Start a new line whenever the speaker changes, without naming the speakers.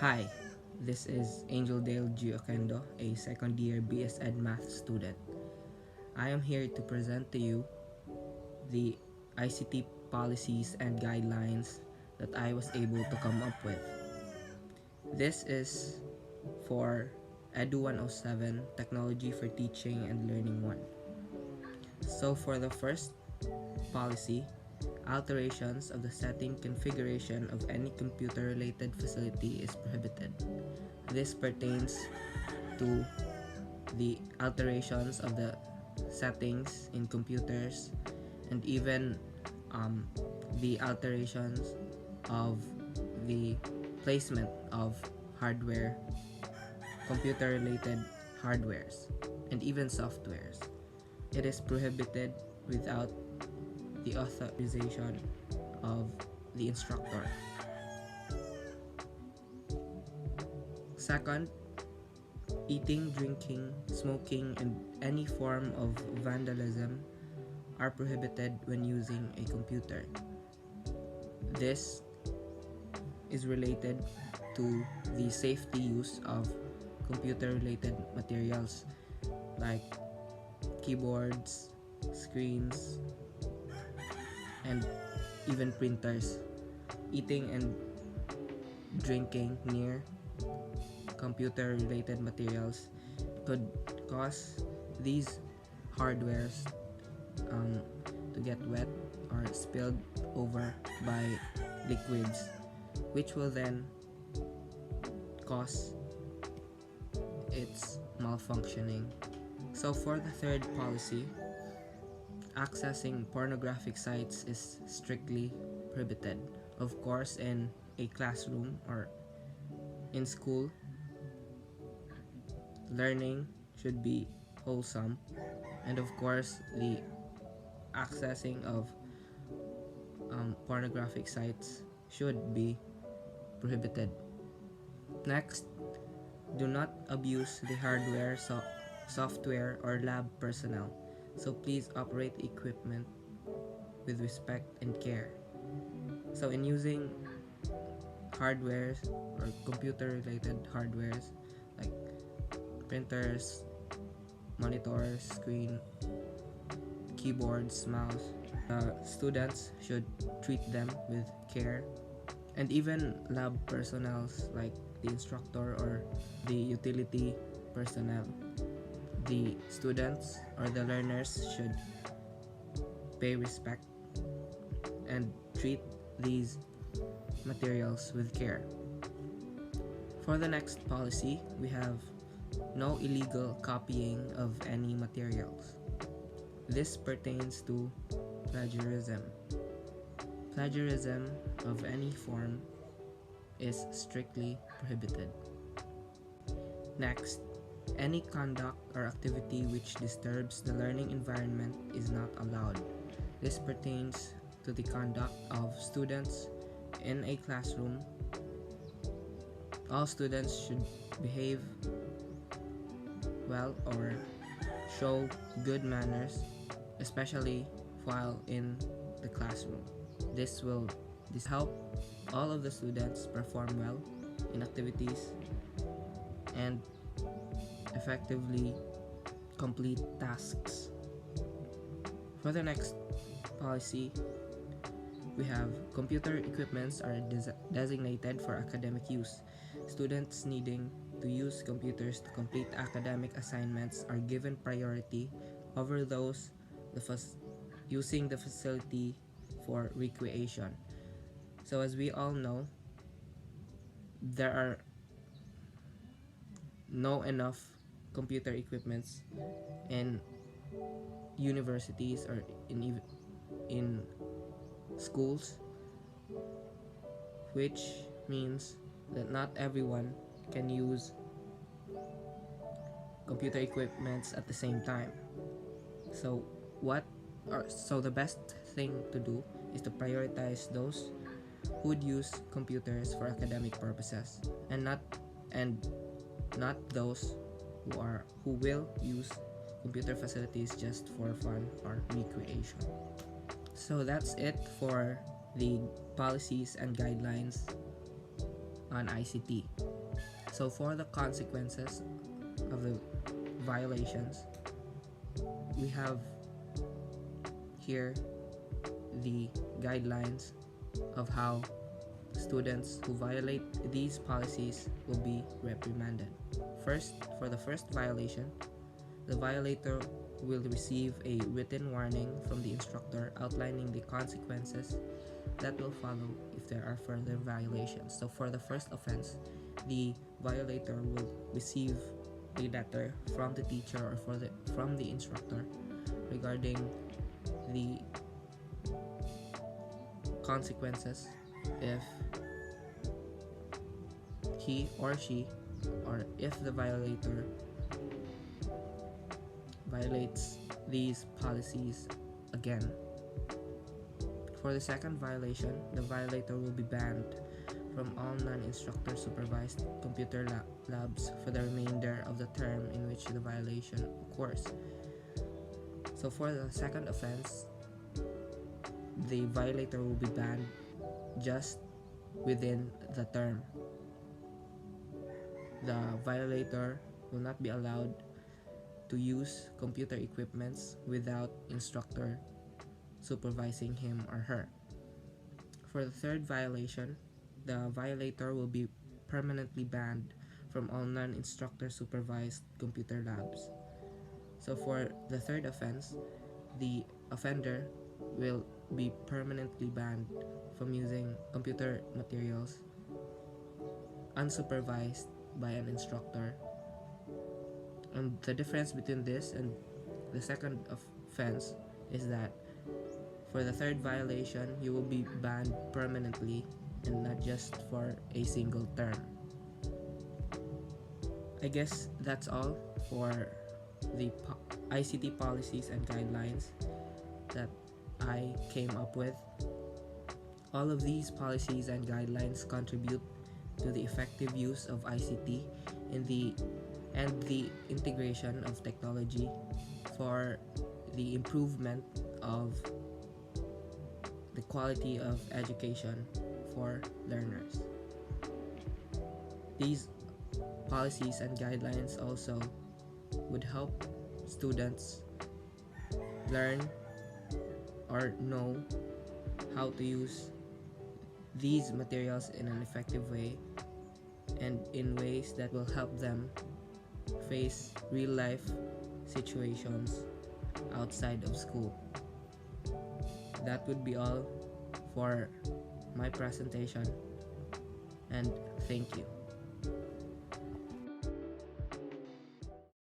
Hi, this is Angel Dale Giocando, a second year BS Ed Math student. I am here to present to you the ICT policies and guidelines that I was able to come up with. This is for Edu 107 Technology for Teaching and Learning 1. So for the first policy, alterations of the setting configuration of any computer-related facility is prohibited. This pertains to the alterations of the settings in computers and even the alterations of the placement of hardware, computer related hardwares, and even softwares. It is prohibited without the authorization of the instructor. Second, eating, drinking, smoking, and any form of vandalism are prohibited when using a computer. This is related to the safety use of computer-related materials like keyboards, screens, and even printers. Eating and drinking near computer-related materials could cause these hardwares to get wet or spilled over by liquids, which will then cause its malfunctioning. So for the third policy, accessing pornographic sites is strictly prohibited. Of course, in a classroom or in school, learning should be wholesome, and of course, the accessing of pornographic sites should be prohibited. Next, do not abuse the hardware, software, or lab personnel. So please operate the equipment with respect and care. So in using hardwares or computer related hardwares like printers, monitors, screen, keyboards, mouse, students should treat them with care, and even lab personnel like the instructor or the utility personnel. The students or the learners should pay respect and treat these materials with care. For the next policy, we have no illegal copying of any materials. This pertains to plagiarism. Plagiarism of any form is strictly prohibited. Next, any conduct or activity which disturbs the learning environment is not allowed. This pertains to the conduct of students in a classroom. All students should behave well or show good manners, especially while in the classroom. This will help all of the students perform well in activities and effectively complete tasks. For the next policy, we have computer equipments are designated for academic use. Students needing to use computers to complete academic assignments are given priority over those using the facility for recreation. So as we all know, there are no enough computer equipments in universities or in schools, which means that not everyone can use computer equipments at the same time. So the best thing to do is to prioritize those who would use computers for academic purposes and not those who will use computer facilities just for fun or recreation. So that's it for the policies and guidelines on ICT. So for the consequences of the violations, we have here the guidelines of how students who violate these policies will be reprimanded. First, for the first violation, the violator will receive a written warning from the instructor outlining the consequences that will follow if there are further violations. So for the first offense, the violator will receive a letter from the teacher or from the instructor regarding the consequences if he or she, or if the violator violates these policies again. For the second violation, the violator will be banned from all non-instructor supervised computer labs for the remainder of the term in which the violation occurs. So for the second offense, the violator will be banned just within the term. The violator will not be allowed to use computer equipments without instructor supervising him or her. For the third violation, the violator will be permanently banned from all non-instructor supervised computer labs. So for the third offense, the offender will be permanently banned from using computer materials unsupervised by an instructor. And the difference between this and the second offense is that for the third violation, you will be banned permanently and not just for a single term. I guess that's all for the ICT policies and guidelines that I came up with. All of these policies and guidelines contribute to the effective use of ICT and the integration of technology for the improvement of the quality of education for learners. These policies and guidelines also would help students learn or know how to use these materials in an effective way and in ways that will help them face real life situations outside of school. That would be all for my presentation, and thank you.